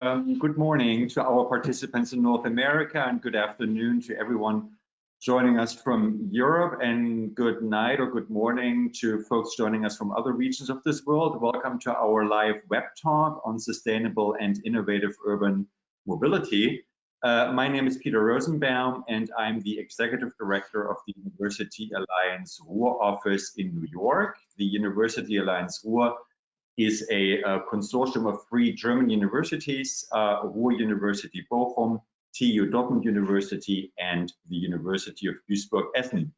Good morning to our participants in North America, and good afternoon to everyone joining us from Europe, and good night or good morning to folks joining us from other regions of this world. Welcome to our live web talk on sustainable and innovative urban mobility. My name is Peter Rosenbaum, and I'm the Executive Director of the University Alliance Ruhr office in New York. The University Alliance Ruhr is a consortium of 3 German universities, Ruhr University Bochum, TU Dortmund University, and the University of Duisburg, Essen.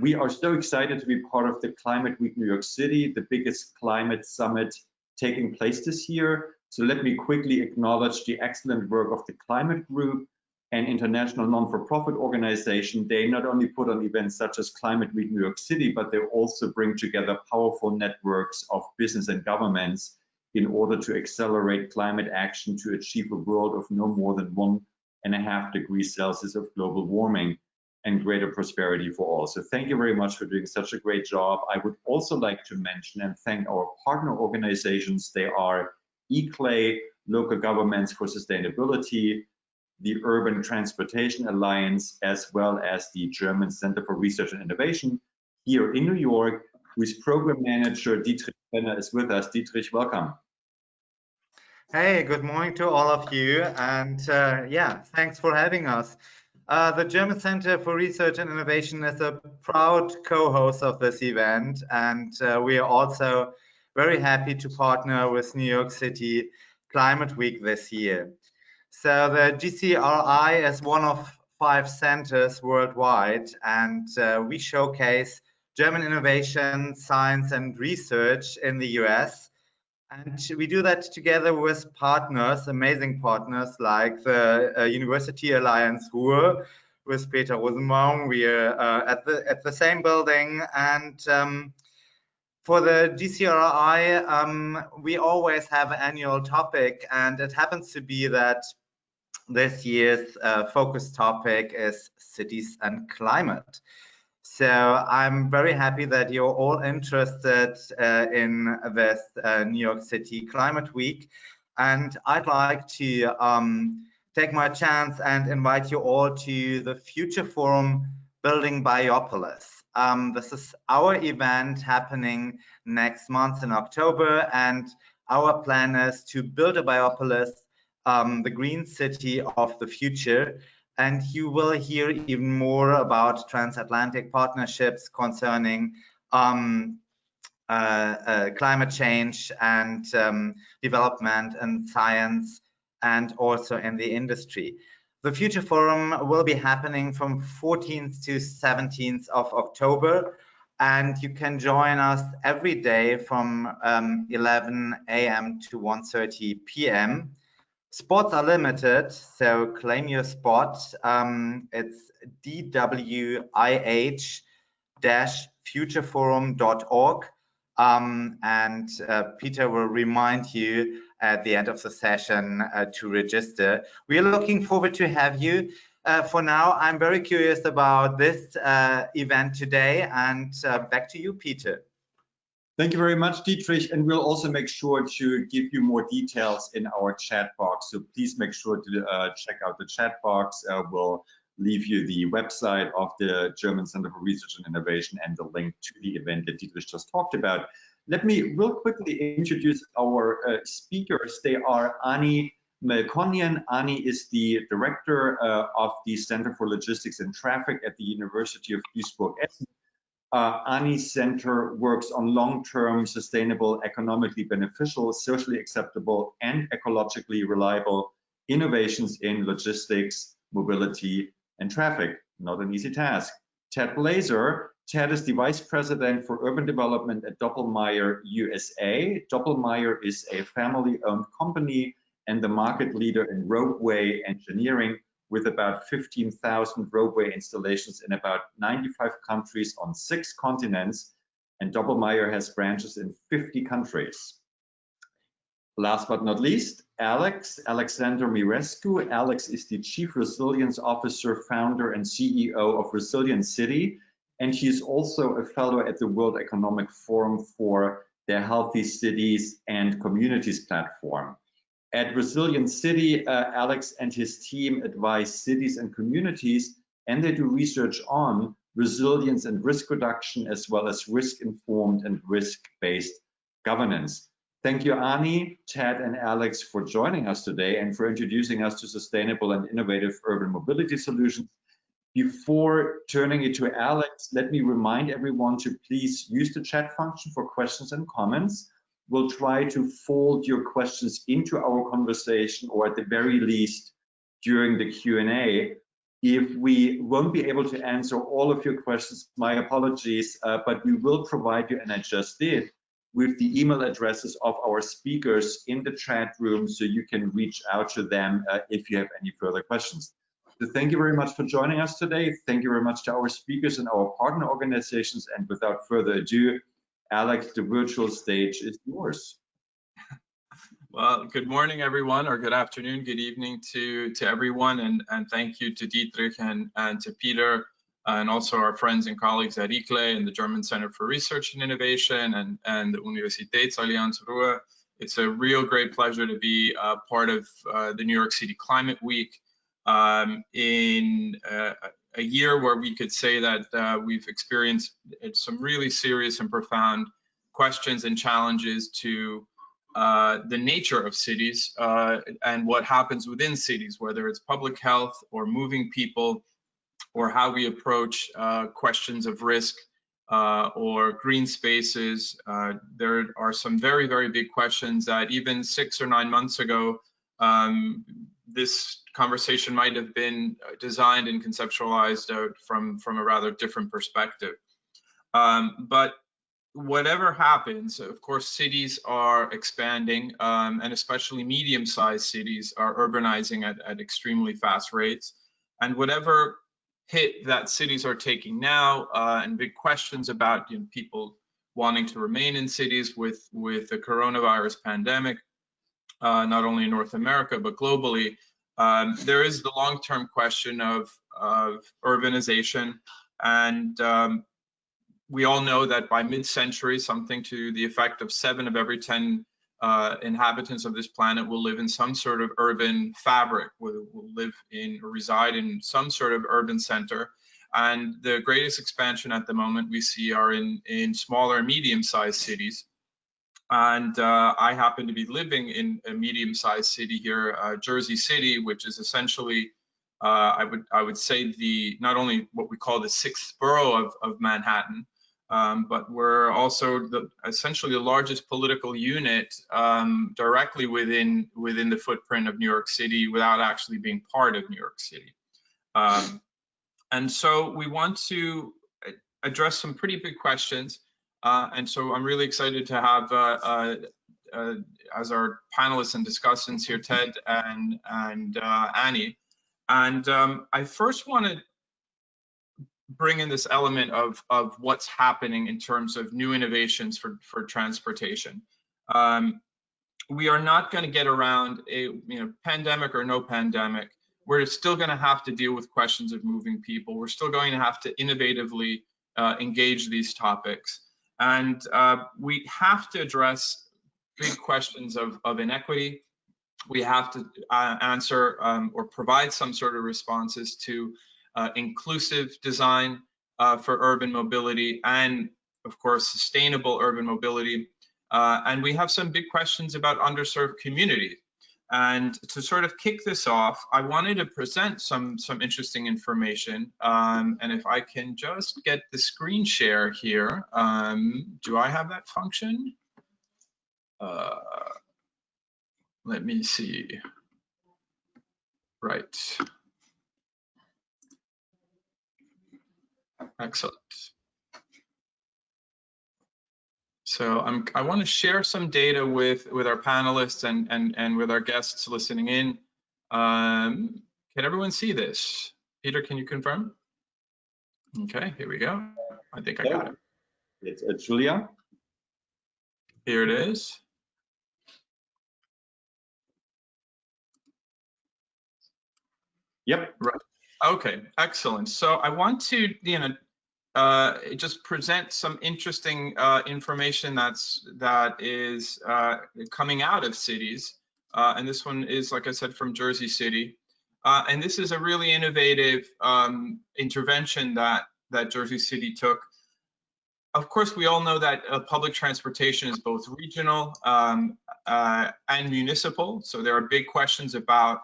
We are so excited to be part of the Climate Week New York City, the biggest climate summit taking place this year. So let me quickly acknowledge the excellent work of the Climate Group, an international non-for-profit organization. They not only put on events such as Climate Week New York City, but they also bring together powerful networks of business and governments in order to accelerate climate action to achieve a world of no more than 1.5 degrees Celsius of global warming and greater prosperity for all. So thank you very much for doing such a great job. I would also like to mention and thank our partner organizations. They are eCLAY, Local Governments for Sustainability, the Urban Transportation Alliance, as well as the German Center for Research and Innovation here in New York, whose program manager Dietrich Brenner is with us. Dietrich, welcome. Hey, good morning to all of you, and yeah, thanks for having us. The German Center for Research and Innovation is a proud co-host of this event, and we are also very happy to partner with New York City Climate Week this year. So the GCRI is one of 5 centers worldwide, and we showcase German innovation, science, and research in the US. And we do that together with partners, amazing partners like the University Alliance Ruhr with Peter Rosenbaum. We are at the same building, and for the GCRI, we always have an annual topic, and it happens to be that this year's focus topic is cities and climate. So I'm very happy that you're all interested in this New York City Climate Week. And I'd like to take my chance and invite you all to the Future Forum Building Biopolis. This is our event happening next month in October, and our plan is to build a biopolis, the green city of the future. And you will hear even more about transatlantic partnerships concerning climate change and development and science, and also in the industry. The Future Forum will be happening from 14th to 17th of October, and you can join us every day from 11 a.m. to 1:30 p.m. Spots are limited, so claim your spot. It's dwih-futureforum.org, and Peter will remind you at the end of the session to register. We are looking forward to have you. For now, I'm very curious about this event today, and back to you, Peter. Thank you very much, Dietrich, and we'll also make sure to give you more details in our chat box. So please make sure to check out the chat box. We'll leave you the website of the German Center for Research and Innovation and the link to the event that Dietrich just talked about. Let me real quickly introduce our speakers. They are Ani Melkonian. Ani is the director of the Center for Logistics and Traffic at the University of Duisburg, Essen. Ani's center works on long-term, sustainable, economically beneficial, socially acceptable, and ecologically reliable innovations in logistics, mobility, and traffic. Not an easy task. Ted Blazer. Ted is the Vice President for Urban Development at Doppelmayr USA. Doppelmayr is a family-owned company and the market leader in roadway engineering, with about 15,000 roadway installations in about 95 countries on 6 continents, and Doppelmayr has branches in 50 countries. Last but not least, Alexander Mirescu. Alex is the Chief Resilience Officer, founder, and CEO of Resilient City, and he is also a fellow at the World Economic Forum for their Healthy Cities and Communities platform. At Resilient City, Alex and his team advise cities and communities, and they do research on resilience and risk reduction, as well as risk-informed and risk-based governance. Thank you, Ani, Ted, and Alex for joining us today and for introducing us to sustainable and innovative urban mobility solutions. Before turning it to Alex, let me remind everyone to please use the chat function for questions and comments. We'll try to fold your questions into our conversation, or at the very least during the Q&A. If we won't be able to answer all of your questions, my apologies, but we will provide you, and I just did, with the email addresses of our speakers in the chat room, so you can reach out to them if you have any further questions. So thank you very much for joining us today. Thank you very much to our speakers and our partner organizations. And without further ado, Alex, the virtual stage is yours. Well, good morning, everyone, or good afternoon, good evening to everyone, and thank you to Dietrich and to Peter, and also our friends and colleagues at ICLE and the German Center for Research and Innovation and the Universitätsallianz Ruhr. It's a real great pleasure to be part of the New York City Climate Week in a year where we could say that we've experienced some really serious and profound questions and challenges to the nature of cities and what happens within cities, whether it's public health or moving people, or how we approach questions of risk or green spaces. There are some very, very big questions that even 6 or 9 months ago, this conversation might have been designed and conceptualized from a rather different perspective. But whatever happens, of course, cities are expanding, and especially medium-sized cities are urbanizing at extremely fast rates. And whatever hit that cities are taking now, and big questions about people wanting to remain in cities with the coronavirus pandemic, not only in North America, but globally, there is the long-term question of urbanization. And we all know that by mid-century, something to the effect of 7 of every 10 inhabitants of this planet will live in some sort of urban fabric, will live in or reside in some sort of urban center. And the greatest expansion at the moment we see are in smaller and medium-sized cities. And I happen to be living in a medium-sized city here, Jersey City, which is essentially, I would say, not only what we call the 6th borough of Manhattan, but we're also essentially the largest political unit directly within the footprint of New York City without actually being part of New York City. And so we want to address some pretty big questions. And so I'm really excited to have as our panelists and discussants here, Ted and Annie. And I first want to bring in this element of what's happening in terms of new innovations for transportation. We are not going to get around a pandemic or no pandemic. We're still going to have to deal with questions of moving people. We're still going to have to innovatively engage these topics. And we have to address big questions of inequity. We have to answer or provide some sort of responses to inclusive design for urban mobility and, of course, sustainable urban mobility. And we have some big questions about underserved communities. And to sort of kick this off, I wanted to present some interesting information. And if I can just get the screen share here, do I have that function? Let me see. Right. Excellent. So I want to share some data with our panelists and with our guests listening in. Can everyone see this? Peter, can you confirm? Okay, here we go. I think I got it. It's Julia. Here it is. Yep. Right. Okay, excellent. So I want to, just present some interesting information that is coming out of cities and this one is, like I said, from Jersey City. And this is a really innovative intervention that Jersey City took. Of course, we all know that public transportation is both regional and municipal. So there are big questions about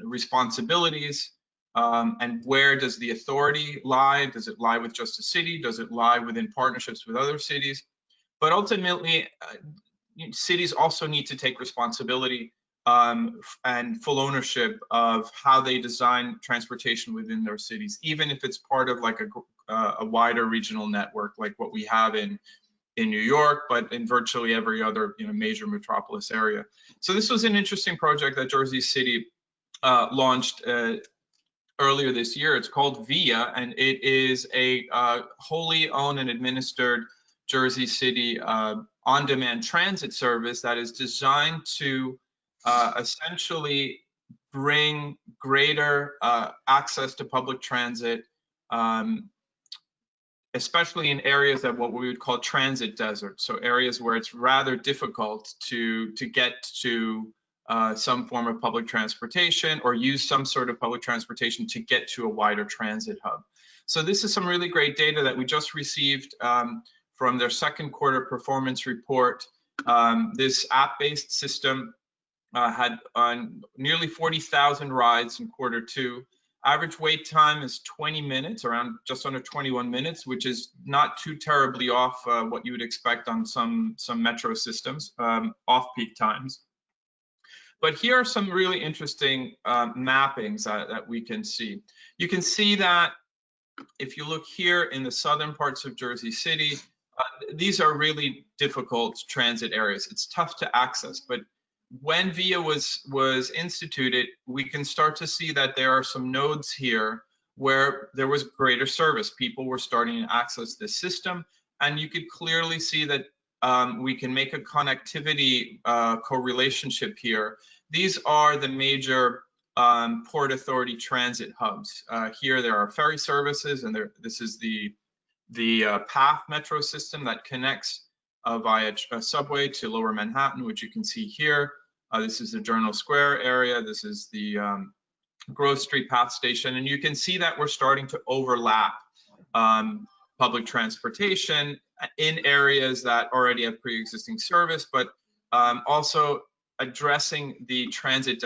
responsibilities and where does the authority lie? Does it lie with just a city? Does it lie within partnerships with other cities? But ultimately, cities also need to take responsibility and full ownership of how they design transportation within their cities, even if it's part of like a wider regional network like what we have in New York, but in virtually every other major metropolis area. So this was an interesting project that Jersey City launched earlier this year. It's called VIA, and it is a wholly owned and administered Jersey City on-demand transit service that is designed to essentially bring greater access to public transit, especially in areas that what we would call transit deserts, so areas where it's rather difficult to get to some form of public transportation or use some sort of public transportation to get to a wider transit hub. So this is some really great data that we just received from their second quarter performance report. This app-based system had nearly 40,000 rides in quarter 2. Average wait time is 20 minutes, around just under 21 minutes, which is not too terribly off what you would expect on some metro systems, off-peak times. But here are some really interesting mappings that we can see. You can see that if you look here in the southern parts of Jersey City, these are really difficult transit areas. It's tough to access, but when VIA was instituted, we can start to see that there are some nodes here where there was greater service. People were starting to access this system, and you could clearly see that we can make a connectivity correlationship here. These are the major Port Authority transit hubs. Here there are ferry services, and this is the PATH metro system that connects via subway to Lower Manhattan, which you can see here. This is the Journal Square area. This is the Grove Street PATH station, and you can see that we're starting to overlap public transportation in areas that already have pre-existing service, but also addressing the transit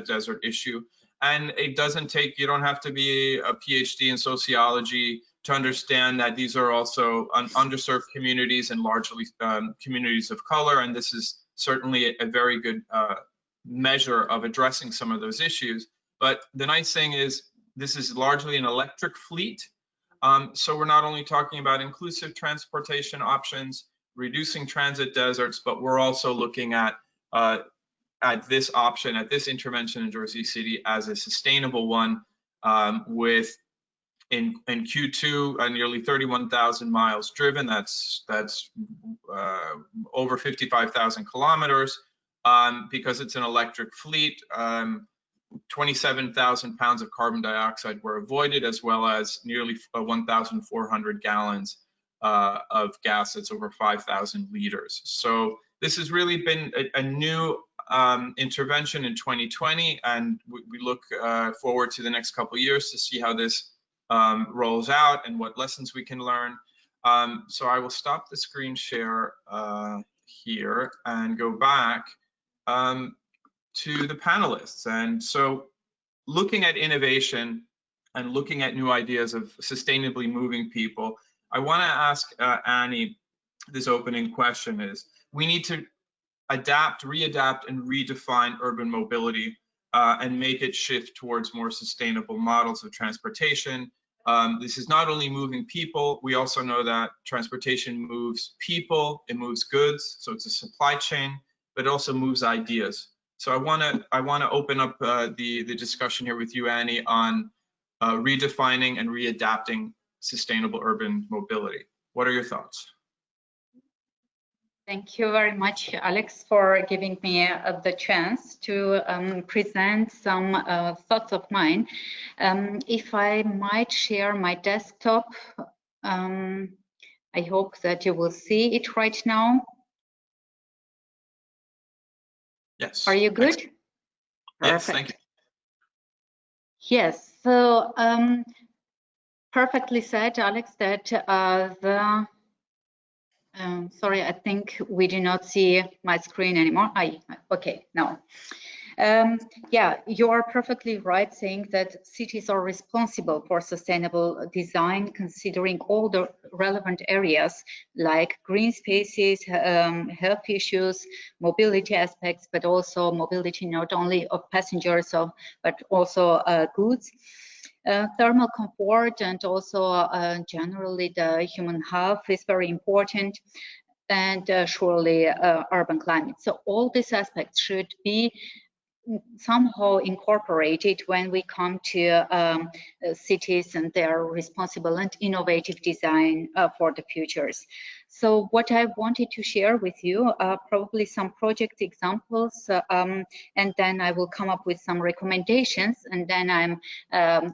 desert issue. And it doesn't take, you don't have to be a PhD in sociology to understand that these are also underserved communities and largely communities of color. And this is certainly a very good measure of addressing some of those issues. But the nice thing is this is largely an electric fleet. So we're not only talking about inclusive transportation options, reducing transit deserts, but we're also looking at this option, at this intervention in Jersey City as a sustainable one with in Q2 nearly 31,000 miles driven. That's over 55,000 kilometers because it's an electric fleet. 27,000 pounds of carbon dioxide were avoided, as well as nearly 1,400 gallons of gas. That's over 5,000 liters. So this has really been a new intervention in 2020, and we look forward to the next couple of years to see how this rolls out and what lessons we can learn. So I will stop the screen share here and go back to the panelists. And so looking at innovation and looking at new ideas of sustainably moving people, I want to ask Annie this opening question is, we need to adapt, readapt, and redefine urban mobility and make it shift towards more sustainable models of transportation. This is not only moving people, we also know that transportation moves people, it moves goods, so it's a supply chain, but it also moves ideas. So I want to open up the discussion here with you, Annie, on redefining and readapting sustainable urban mobility. What are your thoughts? Thank you very much, Alex, for giving me the chance to present some thoughts of mine. If I might share my desktop, I hope that you will see it right now. Yes. Are you good? Excellent. Yes, thank you. Yes, so perfectly said, Alex, that sorry, I think we do not see my screen anymore. Okay, now. Yeah, you are perfectly right saying that cities are responsible for sustainable design, considering all the relevant areas like green spaces, health issues, mobility aspects, but also mobility not only of passengers, but also goods. Thermal comfort and also generally the human health is very important, and surely urban climate. So all these aspects should be somehow incorporated when we come to cities and their responsible and innovative design for the futures. So what I wanted to share with you are probably some project examples, and then I will come up with some recommendations, and then I'm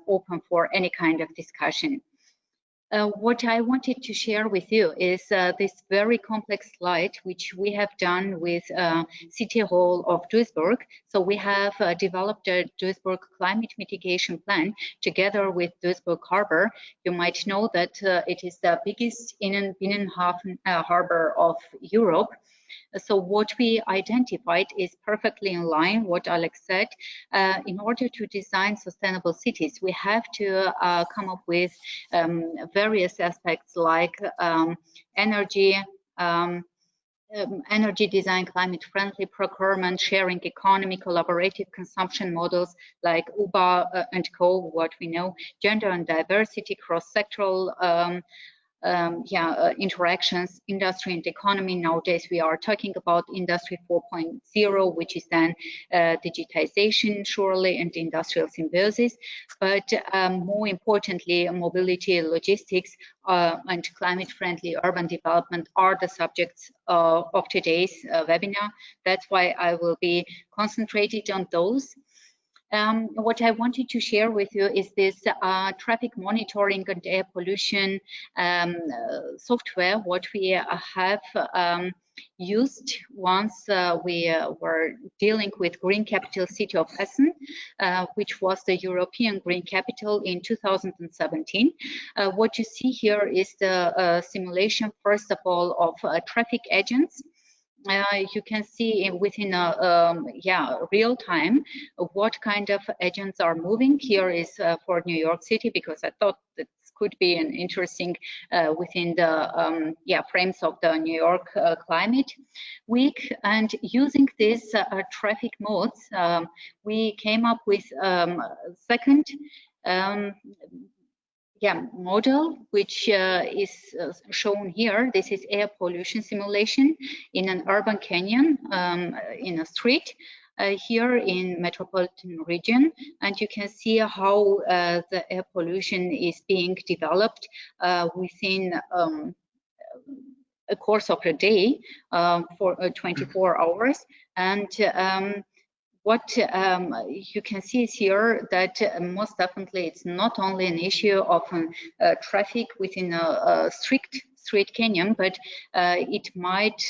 open for any kind of discussion. What I wanted to share with you is this very complex slide, which we have done with City Hall of Duisburg. So we have developed a Duisburg climate mitigation plan together with Duisburg Harbor. You might know that it is the biggest Binnenhafen harbor of Europe. So what we identified is perfectly in line what Alex said. In order to design sustainable cities, we have to come up with various aspects like energy, energy design, climate-friendly procurement, sharing economy, collaborative consumption models like Uber and Co, what we know, gender and diversity, cross-sectoral interactions, industry and economy. Nowadays we are talking about industry 4.0, which is then digitization surely and industrial symbiosis, but more importantly, mobility, logistics and climate-friendly urban development are the subjects of today's webinar. That's why I will be concentrated on those. What I wanted to share with you is this traffic monitoring and air pollution software, what we have used once we were dealing with Green Capital City of Essen, which was the European Green Capital in 2017. What you see here is the simulation, first of all, of traffic agents. You can see within real time what kind of agents are moving. Here is for New York City, because I thought that could be an interesting within the frames of the New York Climate Week. And using these traffic modes, we came up with second model, which is shown here. This is air pollution simulation in an urban canyon in a street here in metropolitan region, and you can see how the air pollution is being developed within a course of a day for 24 hours. And what you can see is here that most definitely it's not only an issue of traffic within a strict street canyon, but it might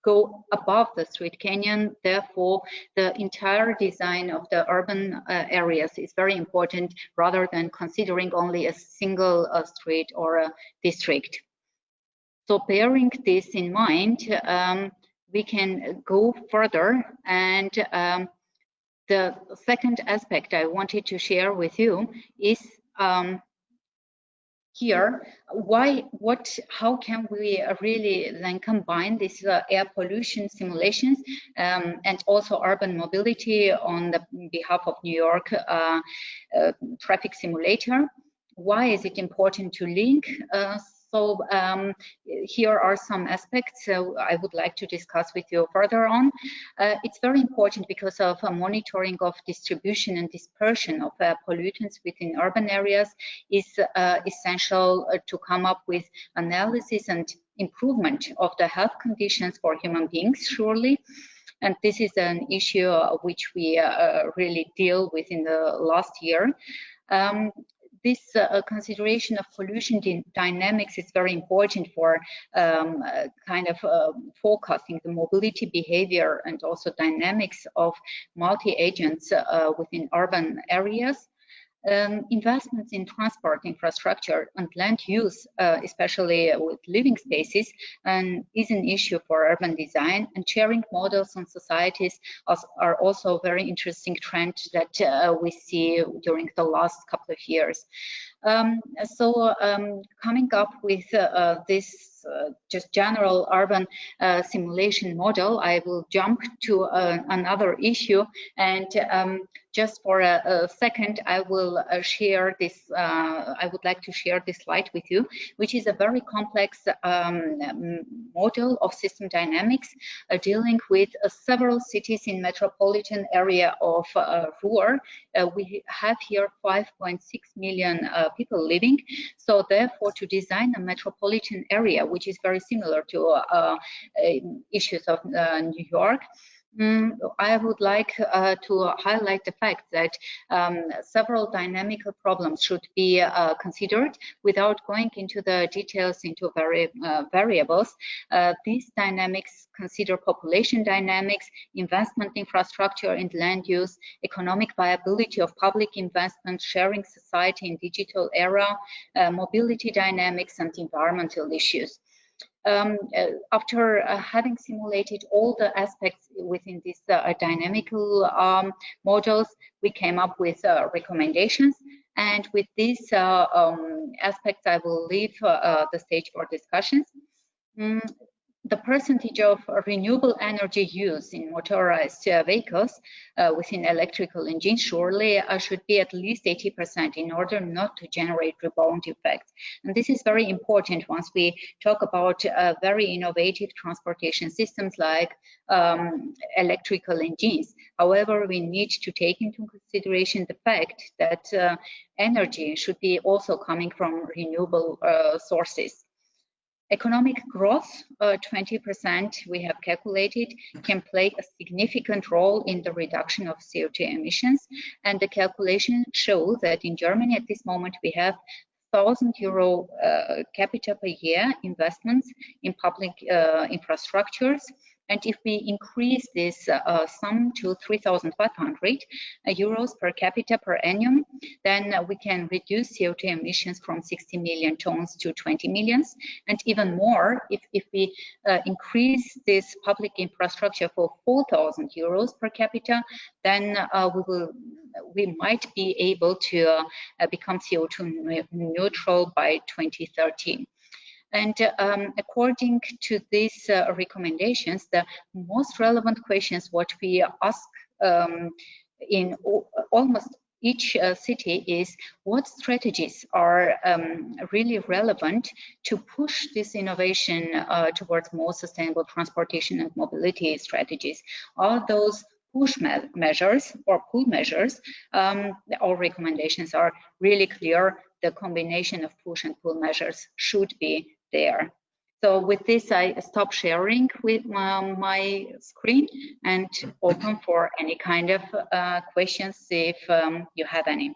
go above the street canyon. Therefore, the entire design of the urban areas is very important, rather than considering only a single street or a district. So bearing this in mind, we can go further, and the second aspect I wanted to share with you is here, how can we really then combine this air pollution simulations and also urban mobility on the behalf of New York traffic simulator? Why is it important to link? So here are some aspects I would like to discuss with you further on. It's very important because of monitoring of distribution and dispersion of pollutants within urban areas is essential to come up with analysis and improvement of the health conditions for human beings, surely. And this is an issue which we really deal with in the last year. this consideration of pollution dynamics is very important for forecasting the mobility behavior and also dynamics of multi-agents within urban areas. Investments in transport infrastructure and land use, especially with living spaces, is an issue for urban design, and sharing models on societies are also a very interesting trend that we see during the last couple of years. Coming up with this just general urban simulation model, I will jump to another issue, and just for a second, I will share this. I would like to share this slide with you, which is a very complex model of system dynamics dealing with several cities in metropolitan area of Ruhr. We have here 5.6 million people living. So therefore, to design a metropolitan area, which is very similar to issues of New York, I would like to highlight the fact that several dynamical problems should be considered without going into the details into variables. These dynamics consider population dynamics, investment infrastructure and land use, economic viability of public investment, sharing society in digital era, mobility dynamics, and environmental issues. After having simulated all the aspects within these dynamical models, we came up with recommendations. And with these aspects, I will leave the stage for discussions. The percentage of renewable energy use in motorized vehicles within electrical engines surely should be at least 80% in order not to generate rebound effects. And this is very important once we talk about very innovative transportation systems like electrical engines. However, we need to take into consideration the fact that energy should be also coming from renewable sources. Economic growth, 20% we have calculated, can play a significant role in the reduction of CO2 emissions. And the calculations show that in Germany at this moment we have €1,000 capita per year investments in public infrastructures. And if we increase this sum to 3,500 euros per capita per annum, then we can reduce CO2 emissions from 60 million tons to 20 million. And even more, if we increase this public infrastructure for 4,000 euros per capita, then we might be able to become CO2 neutral by 2030. And according to these recommendations, the most relevant questions what we ask in almost each city is what strategies are really relevant to push this innovation towards more sustainable transportation and mobility strategies. Are those push measures or pull measures? Our recommendations are really clear. The combination of push and pull measures should be there. So with this, I stop sharing with my screen and open for any kind of questions if you have any.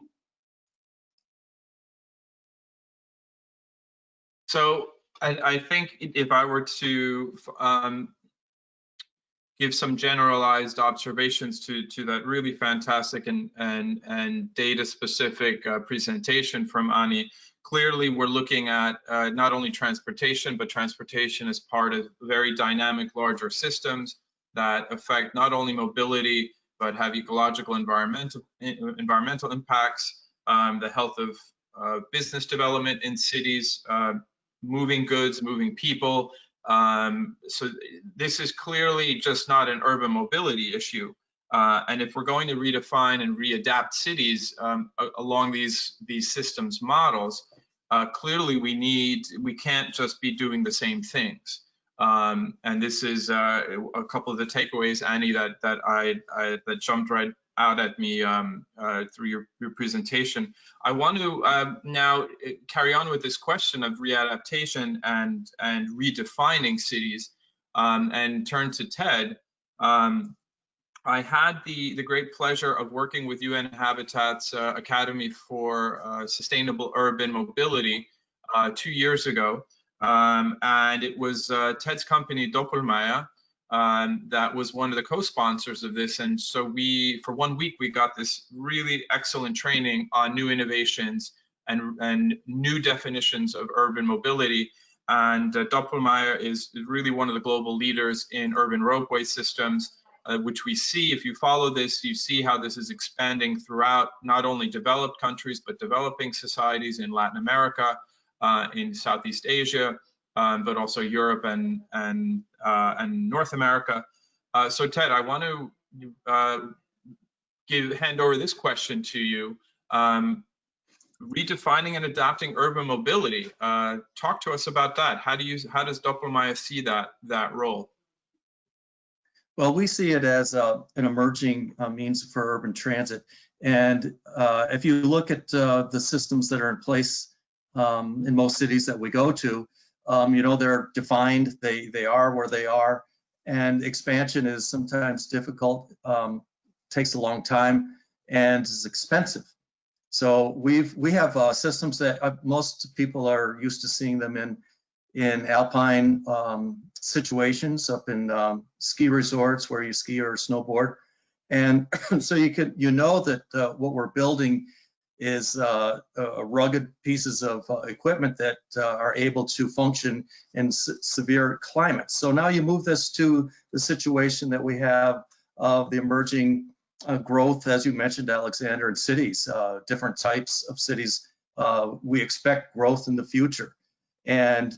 So I think if I were to give some generalized observations to that really fantastic and data-specific presentation from Ani, clearly we're looking at not only transportation, but transportation as part of very dynamic larger systems that affect not only mobility, but have ecological environmental impacts, the health of business development in cities, moving goods, moving people. So this is clearly just not an urban mobility issue. And if we're going to redefine and readapt cities along these systems models, clearly we can't just be doing the same things. And this is a couple of the takeaways, Annie, that jumped right out at me through your presentation. I want to now carry on with this question of readaptation and redefining cities, and turn to Ted. I had the great pleasure of working with UN Habitat's Academy for Sustainable Urban Mobility 2 years ago. And it was Ted's company, Doppelmayr, that was one of the co-sponsors of this. And so for 1 week, we got this really excellent training on new innovations and new definitions of urban mobility. And Doppelmayr is really one of the global leaders in urban roadway systems, which we see, if you follow this, you see how this is expanding throughout not only developed countries, but developing societies in Latin America, in Southeast Asia, but also Europe and North America. So Ted, I want to hand over this question to you. Redefining and adapting urban mobility. Talk to us about that. How does Doppelmayr see that role? Well, we see it as an emerging means for urban transit. And if you look at the systems that are in place in most cities that we go to, they're defined, they are where they are, and expansion is sometimes difficult, takes a long time, and is expensive. So we have systems that most people are used to seeing them in alpine situations, up in ski resorts where you ski or snowboard, and so you know that what we're building is rugged pieces of equipment that are able to function in severe climates. So now you move this to the situation that we have of the emerging growth, as you mentioned, Alexander, in cities, different types of cities. We expect growth in the future, and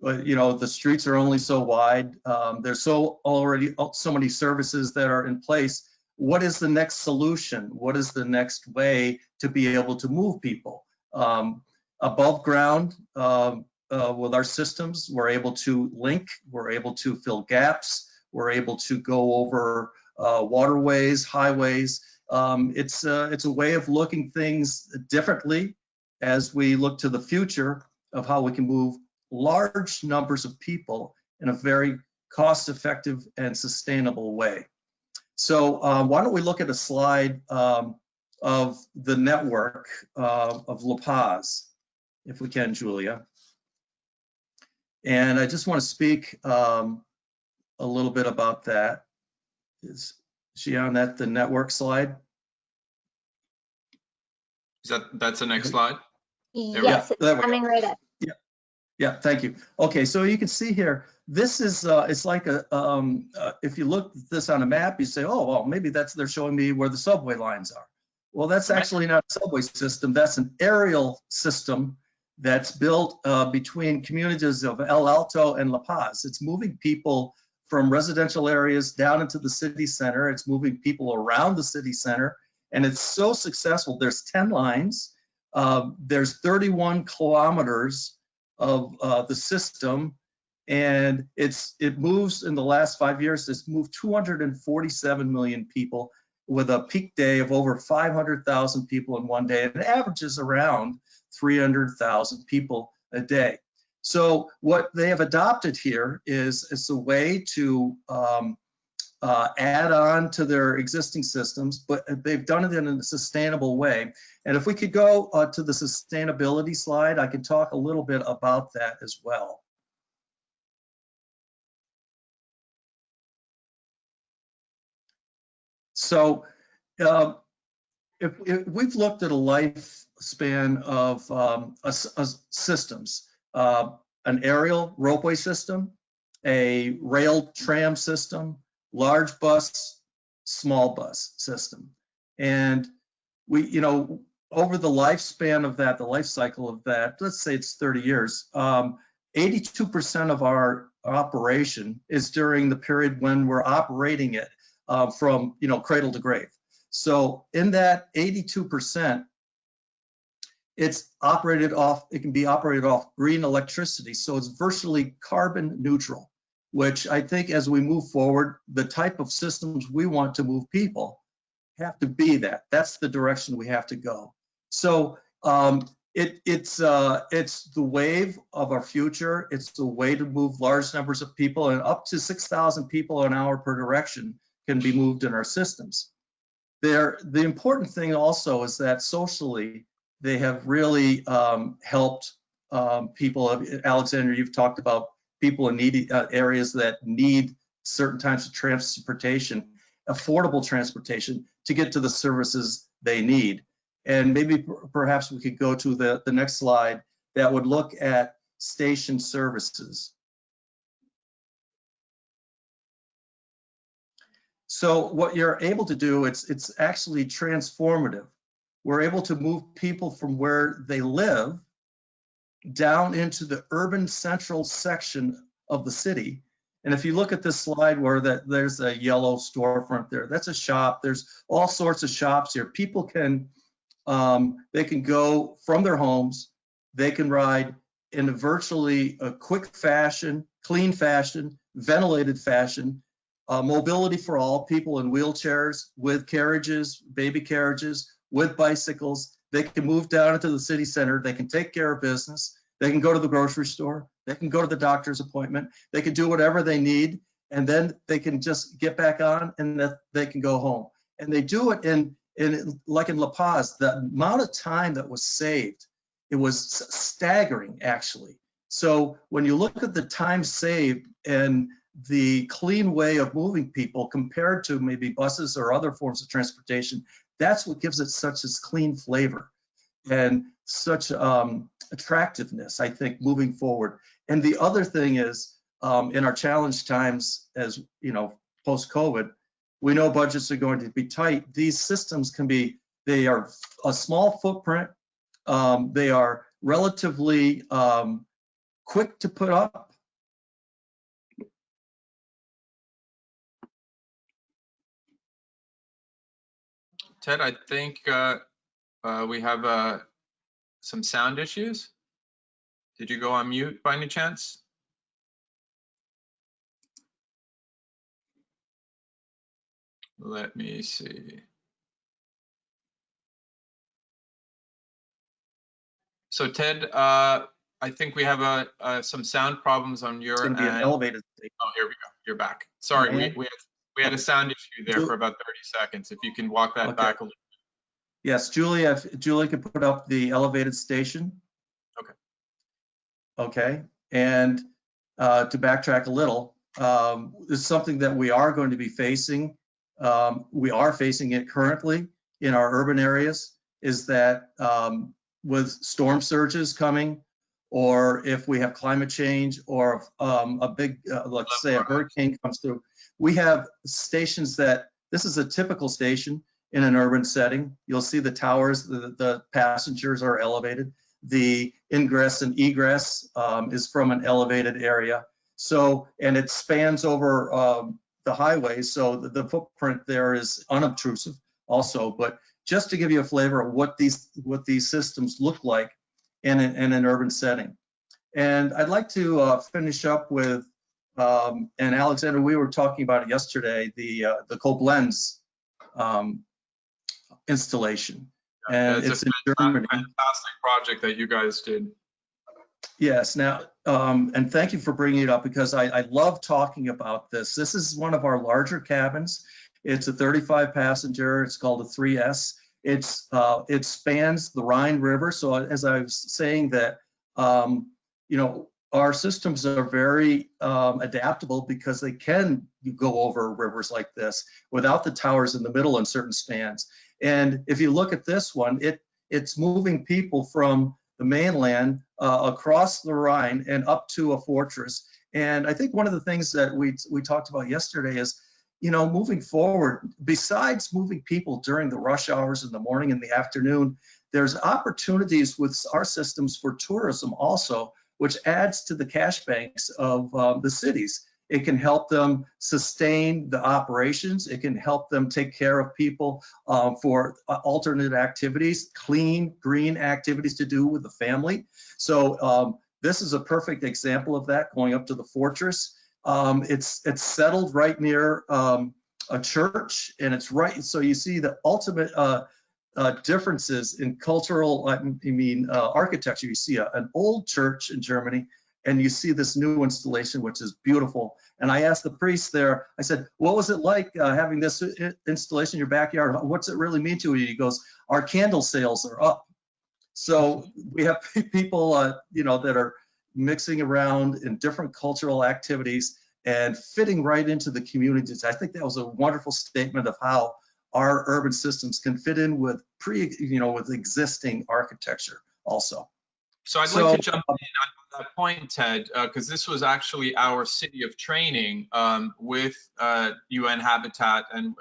the streets are only so wide. There's already so many services that are in place. What is the next solution? What is the next way to be able to move people? Above ground, with our systems, we're able to link, we're able to fill gaps, we're able to go over waterways, highways. It's a way of looking things differently as we look to the future of how we can move large numbers of people in a very cost-effective and sustainable way. So why don't we look at a slide of the network of La Paz, if we can, Julia. And I just want to speak a little bit about that. Is she on the network slide? That's the next slide? Yes, it's coming right up. Yeah, thank you. Okay, so you can see here, this is, it's like if you look at this on a map, you say, oh, well, maybe they're showing me where the subway lines are. Well, that's actually not a subway system. That's an aerial system that's built between communities of El Alto and La Paz. It's moving people from residential areas down into the city center. It's moving people around the city center, and it's so successful. There's 10 lines. There's 31 kilometers of the system, and it moves in the last 5 years. It's moved 247 million people with a peak day of over 500,000 people in one day, and it averages around 300,000 people a day. So what they have adopted here is it's a way to add on to their existing systems, but they've done it in a sustainable way. And if we could go to the sustainability slide, I can talk a little bit about that as well. So if we've looked at a lifespan of systems, an aerial ropeway system, a rail tram system, large bus, small bus system. And we, over the lifespan of that, the life cycle of that, let's say it's 30 years, 82% of our operation is during the period when we're operating it from, cradle to grave. So in that 82%, it can be operated off green electricity. So it's virtually carbon neutral, which I think as we move forward, the type of systems we want to move people have to be that. That's the direction we have to go. So it's the wave of our future. It's the way to move large numbers of people, and up to 6,000 people an hour per direction can be moved in our systems. The important thing also is that socially, they have really helped people. Alexander, you've talked about people in needy areas that need certain types of transportation, affordable transportation, to get to the services they need. And maybe perhaps we could go to the next slide that would look at station services. So what you're able to do, it's actually transformative. We're able to move people from where they live down into the urban central section of the city. And if you look at this slide where there's a yellow storefront there, that's a shop. There's all sorts of shops here. People can, they can go from their homes, they can ride in a virtually quick fashion, clean fashion, ventilated fashion, mobility for all, people in wheelchairs, with carriages, baby carriages, with bicycles. They can move down into the city center. They can take care of business. They can go to the grocery store. They can go to the doctor's appointment. They can do whatever they need, and then they can just get back on and they can go home. And they do it in like in La Paz, the amount of time that was saved, it was staggering, actually. So when you look at the time saved and the clean way of moving people compared to maybe buses or other forms of transportation, that's what gives it such a clean flavor and such attractiveness, I think, moving forward. And the other thing is, in our challenge times, as you know, post-COVID, we know budgets are going to be tight. These systems can be, they are a small footprint. They are relatively quick to put up. Ted, I think we have some sound issues. Did you go on mute by any chance? Let me see. So Ted, I think we have some sound problems on your end. It's going to be an elevated state. Oh, here we go. You're back. Sorry, we had a sound issue there for about 30 seconds. If you can walk that back a little bit. Yes, Julie, if Julie could put up the elevated station. Okay. Okay, and to backtrack a little, it's something that we are going to be facing. We are facing it currently in our urban areas, is that with storm surges coming, or if we have climate change, or a big, let's say a hurricane comes through, we have stations that, this is a typical station in an urban setting. You'll see the towers, the passengers are elevated. The ingress and egress is from an elevated area. So, and it spans over the highway, so the footprint there is unobtrusive also. But just to give you a flavor of what these systems look like in an urban setting. And I'd like to finish up with, and Alexander, we were talking about it yesterday, the Koblenz installation. And it's in Germany. Fantastic project that you guys did. Yes, now, and thank you for bringing it up, because I love talking about this. This is one of our larger cabins. It's a 35 passenger, it's called a 3S. It spans the Rhine River. So as I was saying that, you know, our systems are very adaptable, because they can go over rivers like this without the towers in the middle in certain spans. And if you look at this one, it's moving people from the mainland across the Rhine and up to a fortress. And I think one of the things that we talked about yesterday is, you know, moving forward, besides moving people during the rush hours in the morning and the afternoon, there's opportunities with our systems for tourism also, which adds to the cash banks of the cities. It can help them sustain the operations. It can help them take care of people for alternate activities, clean, green activities to do with the family. So this is a perfect example of that, going up to the fortress. It's settled right near a church, and it's right, so you see the ultimate differences in cultural, architecture. You see an old church in Germany and you see this new installation, which is beautiful. And I asked the priest there, I said, what was it like having this installation in your backyard? What's it really mean to you? He goes, our candle sales are up. So we have people, you know, that are mixing around in different cultural activities and fitting right into the communities. I think that was a wonderful statement of how our urban systems can fit in with with existing architecture also. So I'd like to jump in on that point, Ted, because this was actually our city of training with UN Habitat and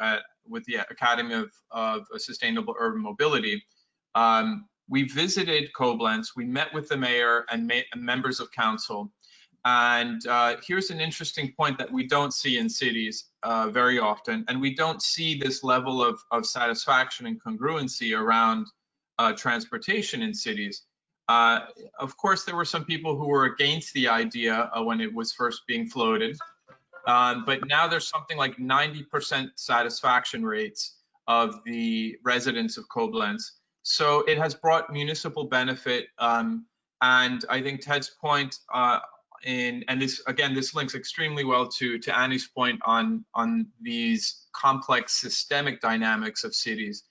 with the Academy of Sustainable Urban Mobility. We visited Koblenz, we met with the mayor and members of council. And here's an interesting point that we don't see in cities very often, and we don't see this level of satisfaction and congruency around transportation in cities. Of course, there were some people who were against the idea when it was first being floated, but now there's something like 90% satisfaction rates of the residents of Koblenz. So it has brought municipal benefit, and I think Ted's point, and this again, this links extremely well to Annie's point on these complex systemic dynamics of cities.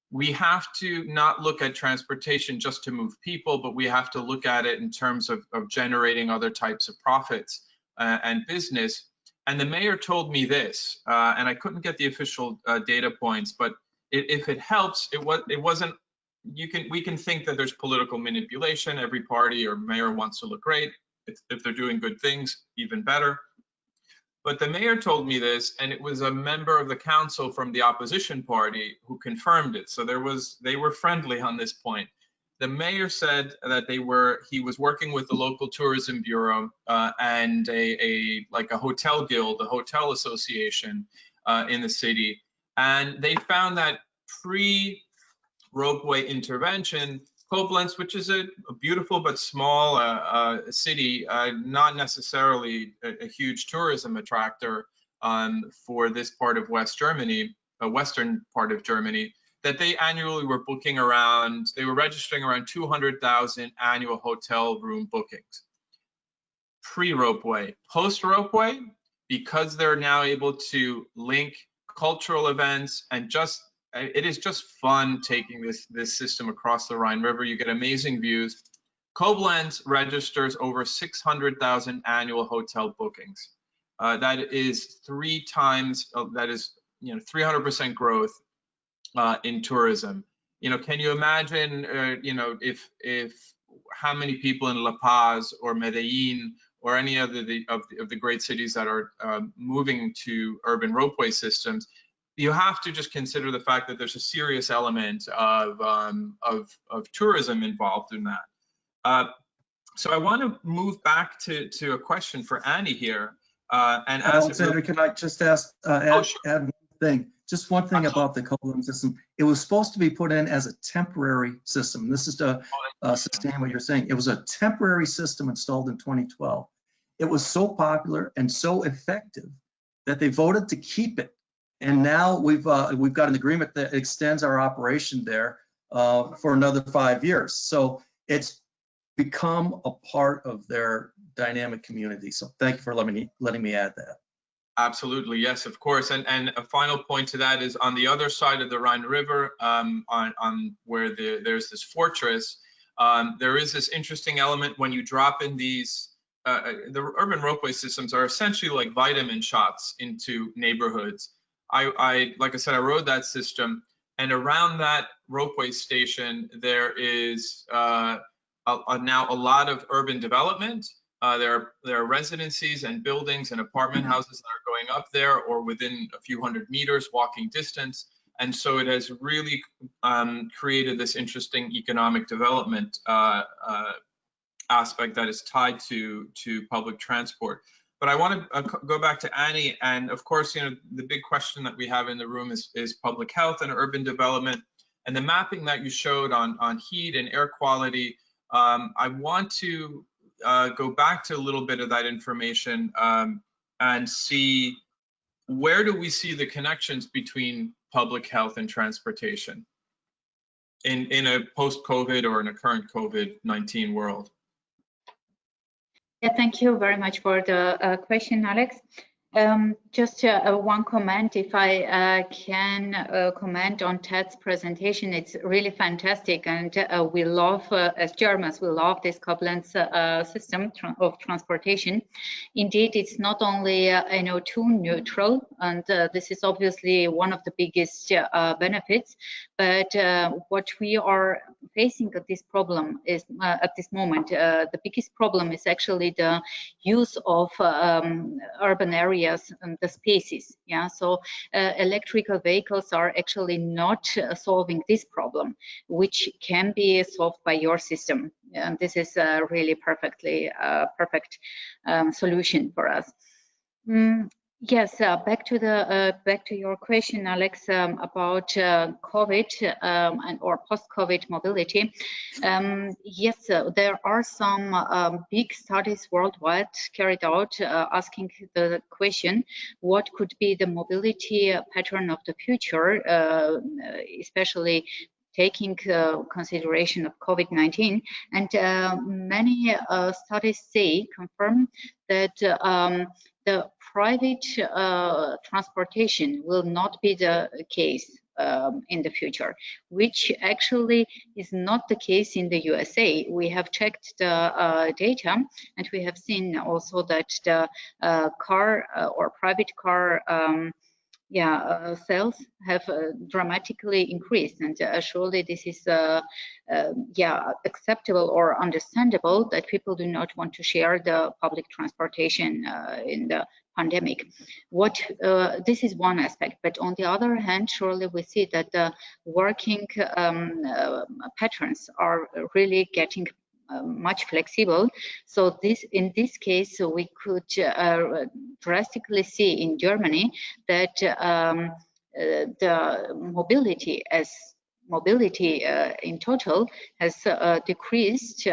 We have to not look at transportation just to move people, but we have to look at it in terms of generating other types of profits and business. And the mayor told me this, and I couldn't get the official data points, but if it helps, it wasn't. We can think that there's political manipulation. Every party or mayor wants to look great. If they're doing good things, even better. But the mayor told me this, and it was a member of the council from the opposition party who confirmed it. So they were friendly on this point. The mayor said that he was working with the local tourism bureau and like a hotel guild, a hotel association in the city. And they found that pre-ropeway intervention, Koblenz, which is a beautiful but small city, not necessarily a huge tourism attractor for this part of West Germany, western part of Germany, that they annually were booking around, they were registering around 200,000 annual hotel room bookings. Pre-ropeway. Post-ropeway, because they're now able to link cultural events and it is just fun taking this system across the Rhine River. You get amazing views. Koblenz registers over 600,000 annual hotel bookings. That is 3 times, that is 300% growth in tourism. Can you imagine if how many people in La Paz or Medellin or any other of the great cities that are moving to urban ropeway systems? You have to just consider the fact that there's a serious element of tourism involved in that. So I want to move back to a question for Annie here. And Alexander, can I just add one thing? Just one thing about the Koblenz system. It was supposed to be put in as a temporary system. This is to sustain what you're saying. It was a temporary system installed in 2012. It was so popular and so effective that they voted to keep it. And now we've got an agreement that extends our operation there for another 5 years. So it's become a part of their dynamic community. So thank you for letting me add that. Absolutely, yes, of course. And a final point to that is on the other side of the Rhine River, on where there's this fortress, there is this interesting element when you drop in these. The urban ropeway systems are essentially like vitamin shots into neighborhoods. Like I said, I rode that system, and around that ropeway station, there is now a lot of urban development. There are residencies and buildings and apartment houses that are going up there or within a few hundred meters walking distance. And so it has really created this interesting economic development aspect that is tied to public transport. But I want to go back to Annie, and of course, the big question that we have in the room is public health and urban development, and the mapping that you showed on heat and air quality. I want to go back to a little bit of that information and see where do we see the connections between public health and transportation in a post-COVID or in a current COVID-19 world. Yeah, thank you very much for the question, Alex. Just one comment, if I can comment on Ted's presentation. It's really fantastic, and we love, as Germans, we love this Koblenz system of transportation. Indeed, it's not only NO2 neutral, and this is obviously one of the biggest benefits, but what we are facing at this problem is, at this moment, the biggest problem is actually the use of urban areas and the spaces. Yeah, so electrical vehicles are actually not solving this problem, which can be solved by your system. And this is a really perfect solution for us. Yes, back to your question, Alex, about COVID or post-COVID mobility. Yes, there are some big studies worldwide carried out asking the question, what could be the mobility pattern of the future, especially taking consideration of COVID-19, and many studies confirm that the private transportation will not be the case in the future, which actually is not the case in the USA. We have checked the data, and we have seen also that the car or private car sales have dramatically increased, and surely this is acceptable or understandable that people do not want to share the public transportation in the pandemic. This is one aspect, but on the other hand, surely we see that the working patterns are really getting much flexible. So in this case, we could drastically see in Germany that the mobility in total has decreased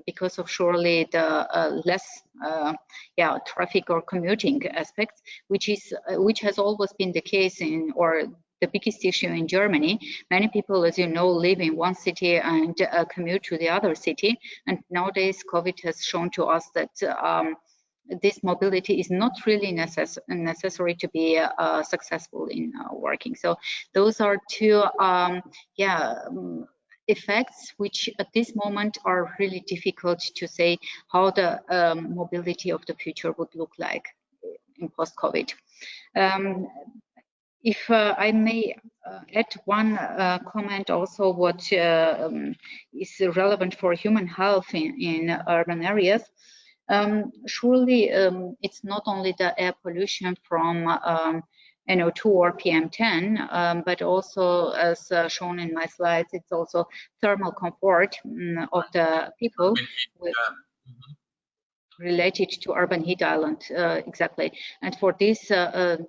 because of surely the less traffic or commuting aspects, which has always been the case or the biggest issue in Germany. Many people, as you know, live in one city and commute to the other city. And nowadays, COVID has shown to us that this mobility is not really necessary to be successful in working. So those are two effects which at this moment are really difficult to say how the mobility of the future would look like in post-COVID. If I may add one comment also, what is relevant for human health in urban areas. Surely it's not only the air pollution from NO2 or PM10, but also, as shown in my slides, it's also thermal comfort of the people with related to urban heat island, exactly. And for this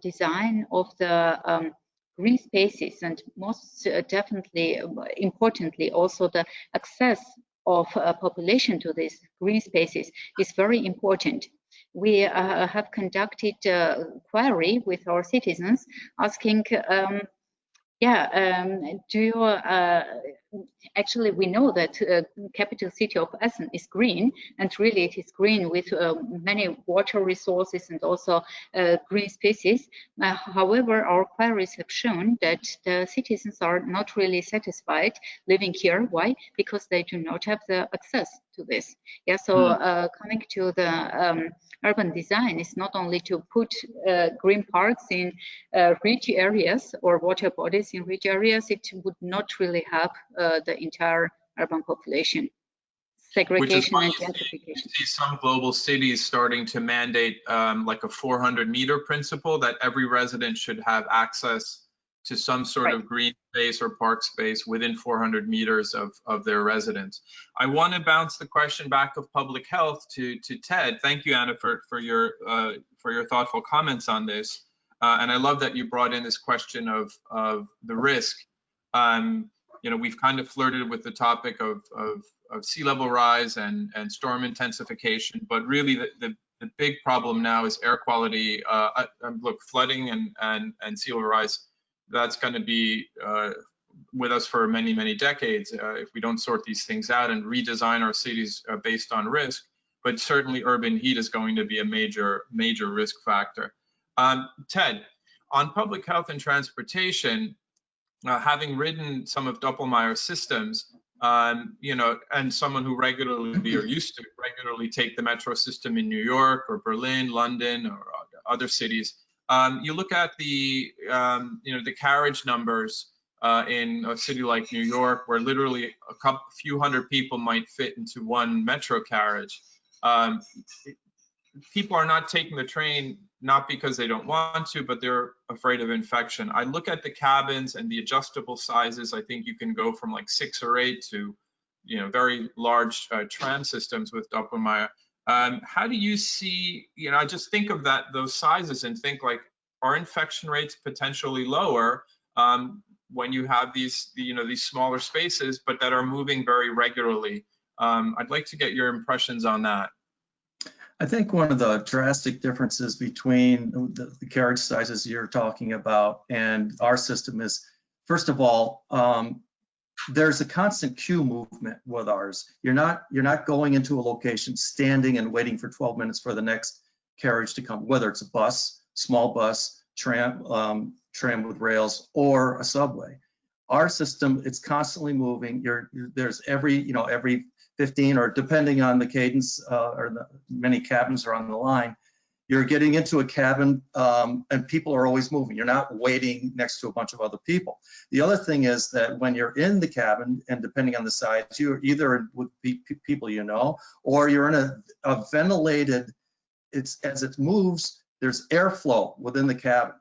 design of the green spaces, and most definitely, importantly, also the access of population to these green spaces is very important. We have conducted a query with our citizens asking, actually, we know that capital city of Essen is green, and really it is green with many water resources and also green spaces. However, our queries have shown that the citizens are not really satisfied living here. Why? Because they do not have the access to this. Yeah, so coming to the urban design is not only to put green parks in rich areas or water bodies in rich areas, it would not really help the entire urban population. Segregation and gentrification. You see some global cities starting to mandate like a 400-meter principle, that every resident should have access to some sort of green space or park space within 400 meters of their residence. I want to bounce the question back of public health to Ted. Thank you, Anna, for your thoughtful comments on this. And I love that you brought in this question of the risk. You know, we've kind of flirted with the topic of sea level rise and storm intensification, but really the big problem now is air quality. Look, flooding and sea level rise, that's going to be with us for many, many decades if we don't sort these things out and redesign our cities based on risk. but certainly urban heat is going to be a major risk factor. Ted, on public health and transportation, having ridden some of Doppelmayer's systems, you know, and someone who regularly or used to regularly take the metro system in New York or Berlin, London, or other cities, you look at the, you know, the carriage numbers in a city like New York, where literally a few hundred people might fit into one metro carriage. People are not taking the train, not because they don't want to, but they're afraid of infection. I look at the cabins and the adjustable sizes. I think you can go from like 6 or 8 to, you know, very large tram systems with Doppelmayr. How do you see, you know, I just think of those sizes and think like, are infection rates potentially lower when you have these, you know, these smaller spaces, but that are moving very regularly? I'd like to get your impressions on that. I think one of the drastic differences between the carriage sizes you're talking about and our system is, first of all, there's a constant queue movement with ours. You're not going into a location, standing and waiting for 12 minutes for the next carriage to come, whether it's a bus, small bus, tram with rails, or a subway. Our system, it's constantly moving. There's every 15, or depending on the cadence or the many cabins are on the line, you're getting into a cabin and people are always moving. You're not waiting next to a bunch of other people. The other thing is that when you're in the cabin, and depending on the size, you're either with people you know, or you're in a ventilated, as it moves, there's airflow within the cabin,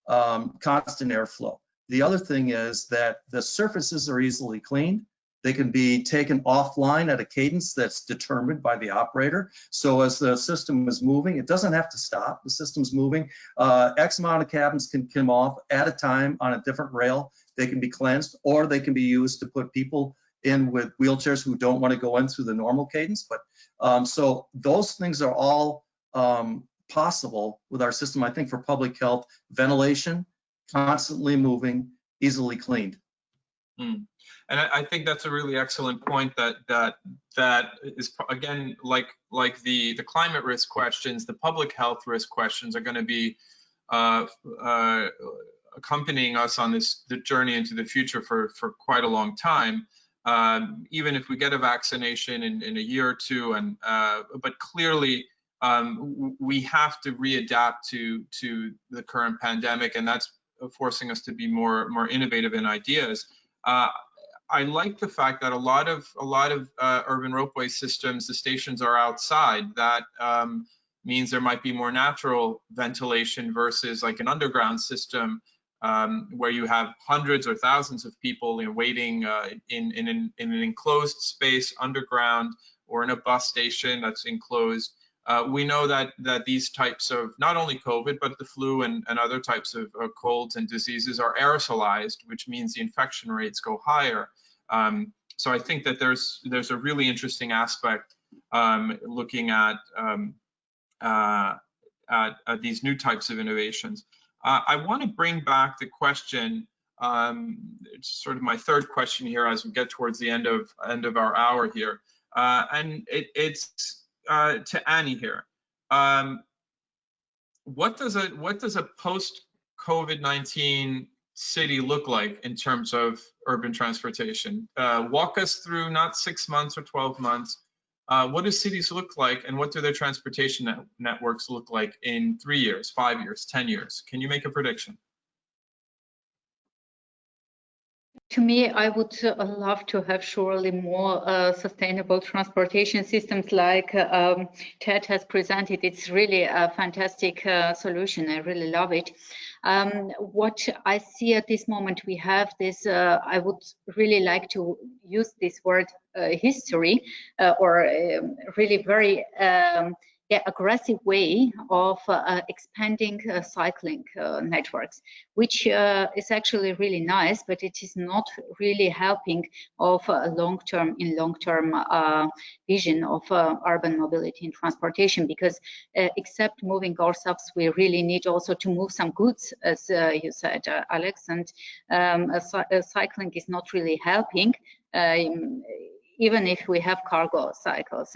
constant airflow. The other thing is that the surfaces are easily cleaned. They can be taken offline at a cadence that's determined by the operator. So as the system is moving, it doesn't have to stop. The system's moving. X amount of cabins can come off at a time on a different rail. They can be cleansed, or they can be used to put people in with wheelchairs who don't want to go in through the normal cadence. But so those things are all possible with our system. I think for public health, ventilation, constantly moving, easily cleaned. And I think that's a really excellent point. That is, again, like the climate risk questions, the public health risk questions are going to be accompanying us on the journey into the future for quite a long time. Even if we get a vaccination in a year or two, but clearly we have to readapt to the current pandemic, and that's forcing us to be more innovative in ideas. I like the fact that a lot of urban ropeway systems, the stations are outside. That means there might be more natural ventilation versus like an underground system where you have hundreds or thousands of people waiting in an enclosed space underground, or in a bus station that's enclosed. We know that these types of, not only COVID, but the flu and other types of colds and diseases are aerosolized, which means the infection rates go higher. So I think that there's a really interesting aspect looking at these new types of innovations. I want to bring back the question, it's sort of my third question here as we get towards the end of our hour here, and it's to Annie here. What does a post-COVID-19 city look like in terms of urban transportation? Walk us through, not 6 months or 12 months. What do cities look like, and what do their transportation networks look like in 3 years, 5 years, 10 years? Can you make a prediction? To me, I would love to have surely more sustainable transportation systems like Ted has presented. It's really a fantastic solution. I really love it. What I see at this moment, we have this, I would really like to use this word history, or really very aggressive way of expanding cycling networks, which is actually really nice, but it is not really helping of long-term vision of urban mobility and transportation, because except moving ourselves, we really need also to move some goods, as you said, Alex, and cycling is not really helping. even if we have cargo cycles,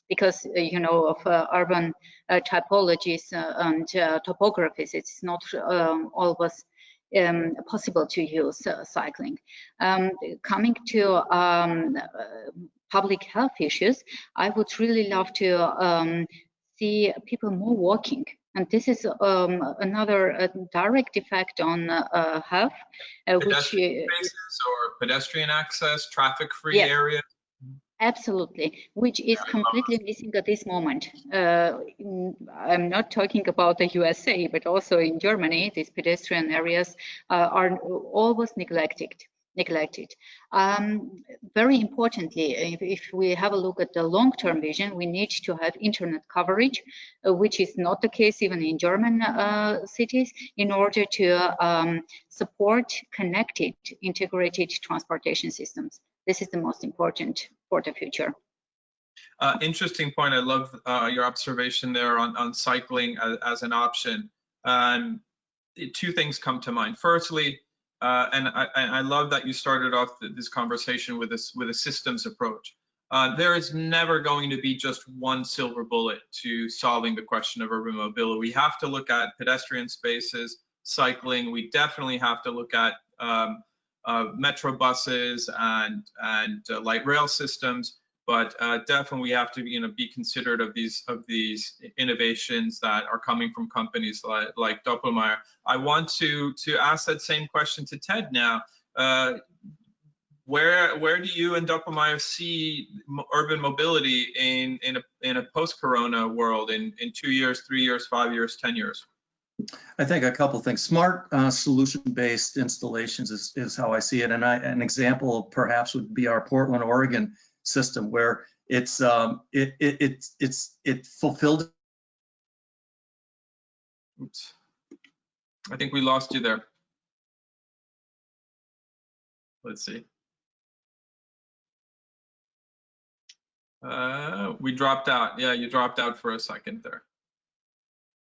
because you know of urban typologies and topographies, it's not always possible to use cycling. Coming to public health issues, I would really love to see people more walking, and this is another direct effect on health, pedestrian spaces or pedestrian access, traffic-free areas. Absolutely, which is completely missing at this moment. I'm not talking about the USA, but also in Germany, these pedestrian areas are always neglected. Very importantly, if we have a look at the long-term vision, we need to have internet coverage, which is not the case even in German cities, in order to support connected, integrated transportation systems. This is the most important for the future. Interesting point. I love your observation there on cycling as an option. Two things come to mind. Firstly, and I love that you started off this conversation with a systems approach. There is never going to be just one silver bullet to solving the question of urban mobility. We have to look at pedestrian spaces, cycling. We definitely have to look at metro buses and light rail systems, but definitely we have to be considerate of these innovations that are coming from companies like Doppelmayr. I want to ask that same question to Ted now. Where do you and Doppelmayr see urban mobility in a post-corona world in 2 years, 3 years, 5 years, 10 years? I think a couple things. Smart solution-based installations is how I see it, and an example perhaps would be our Portland, Oregon system, where it fulfilled. Oops, I think we lost you there. Let's see. We dropped out. Yeah, you dropped out for a second there.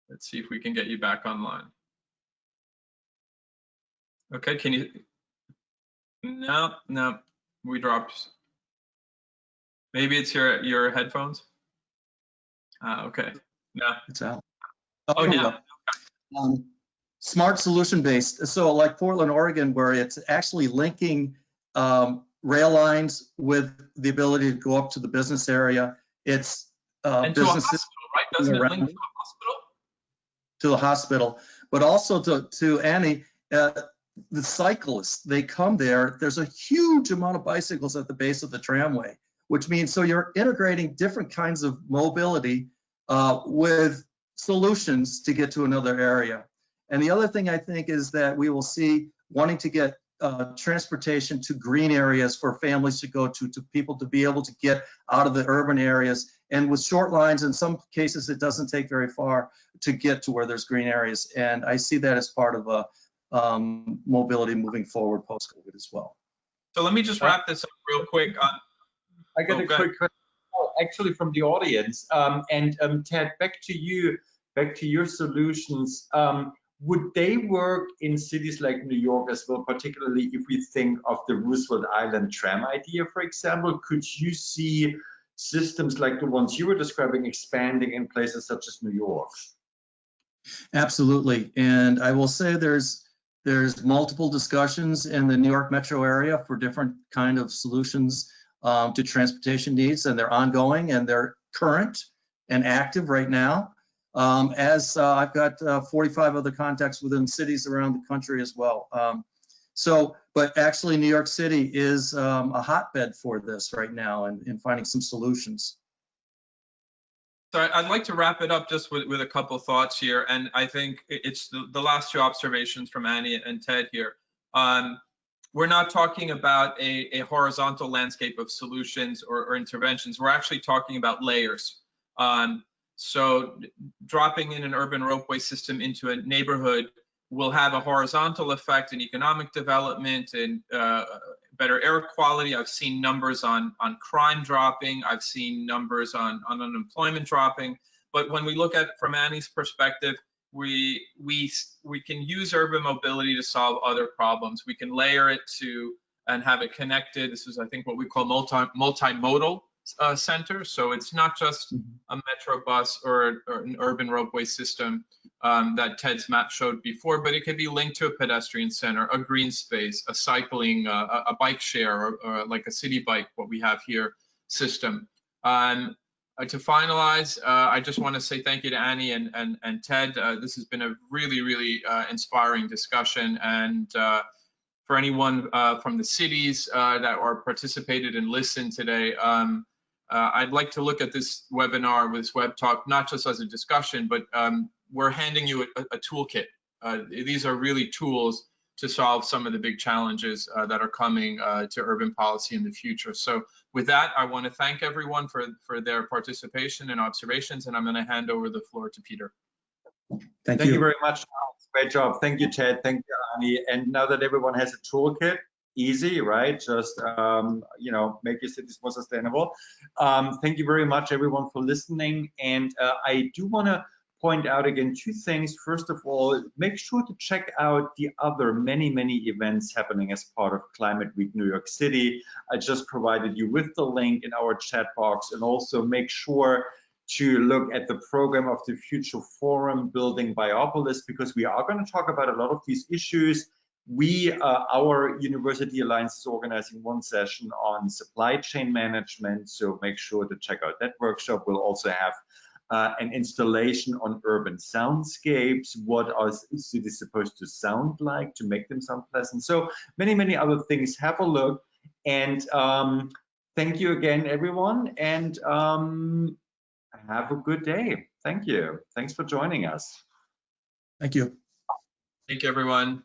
Let's see if we can get you back online. Okay, can you? No, we dropped. Maybe it's your headphones. Okay, no. It's out. Oh, yeah. Smart solution based. So like Portland, Oregon, where it's actually linking rail lines with the ability to go up to the business area. It's and to businesses, a hospital, right? Doesn't it link to a hospital? To the hospital, but also to Annie, the cyclists, they come there. There's a huge amount of bicycles at the base of the tramway, which means so you're integrating different kinds of mobility with solutions to get to another area. And the other thing I think is that we will see wanting to get transportation to green areas for families to go to people to be able to get out of the urban areas. And with short lines, in some cases, it doesn't take very far to get to where there's green areas. And I see that as part of mobility moving forward post-COVID as well. So let me just wrap this up real quick. I got a quick question actually from the audience. Ted, back to you, back to your solutions. Would they work in cities like New York as well, particularly if we think of the Roosevelt Island tram idea, for example? Could you see systems like the ones you were describing expanding in places such as New York? Absolutely. And I will say there's multiple discussions in the New York metro area for different kind of solutions to transportation needs, and they're ongoing and they're current and active right now. As I've got 45 other contacts within cities around the country as well. But actually New York City is a hotbed for this right now and finding some solutions. So I'd like to wrap it up just with a couple thoughts here. And I think it's the last two observations from Annie and Ted here. We're not talking about a horizontal landscape of solutions or interventions. We're actually talking about layers. So dropping in an urban ropeway system into a neighborhood will have a horizontal effect in economic development and better air quality. I've seen numbers on crime dropping. I've seen numbers on unemployment dropping. But when we look at it from Annie's perspective, we can use urban mobility to solve other problems. We can layer it to and have it connected. This is, I think, what we call multimodal center. So it's not just a metro bus or an urban roadway system that Ted's map showed before, but it could be linked to a pedestrian center, a green space, a cycling, a bike share, or like a city bike, what we have here, system. To finalize, I just want to say thank you to Annie and Ted. This has been a really, really inspiring discussion. And for anyone from the cities that are participated and listened today, I'd like to look at this webinar, this web talk, not just as a discussion, but we're handing you a toolkit. These are really tools to solve some of the big challenges that are coming to urban policy in the future. So with that, I want to thank everyone for their participation and observations, and I'm going to hand over the floor to Peter. Thank you very much. Great job. Thank you, Ted. Thank you, Annie. And now that everyone has a toolkit, easy, right? Just, you know, make your cities more sustainable. Thank you very much, everyone, for listening. And I do want to point out again 2 things. First of all, make sure to check out the other many events happening as part of Climate Week New York City. I just provided you with the link in our chat box, and also make sure to look at the program of the Future Forum Building Biopolis, because we are going to talk about a lot of these issues. Our University Alliance is organizing 1 session on supply chain management, so make sure to check out that workshop. We'll also have an installation on urban soundscapes. What are cities supposed to sound like to make them sound pleasant? So many other things. Have a look, and thank you again, everyone, and have a good day. Thank you. Thanks for joining us. Thank you. Thank you, everyone.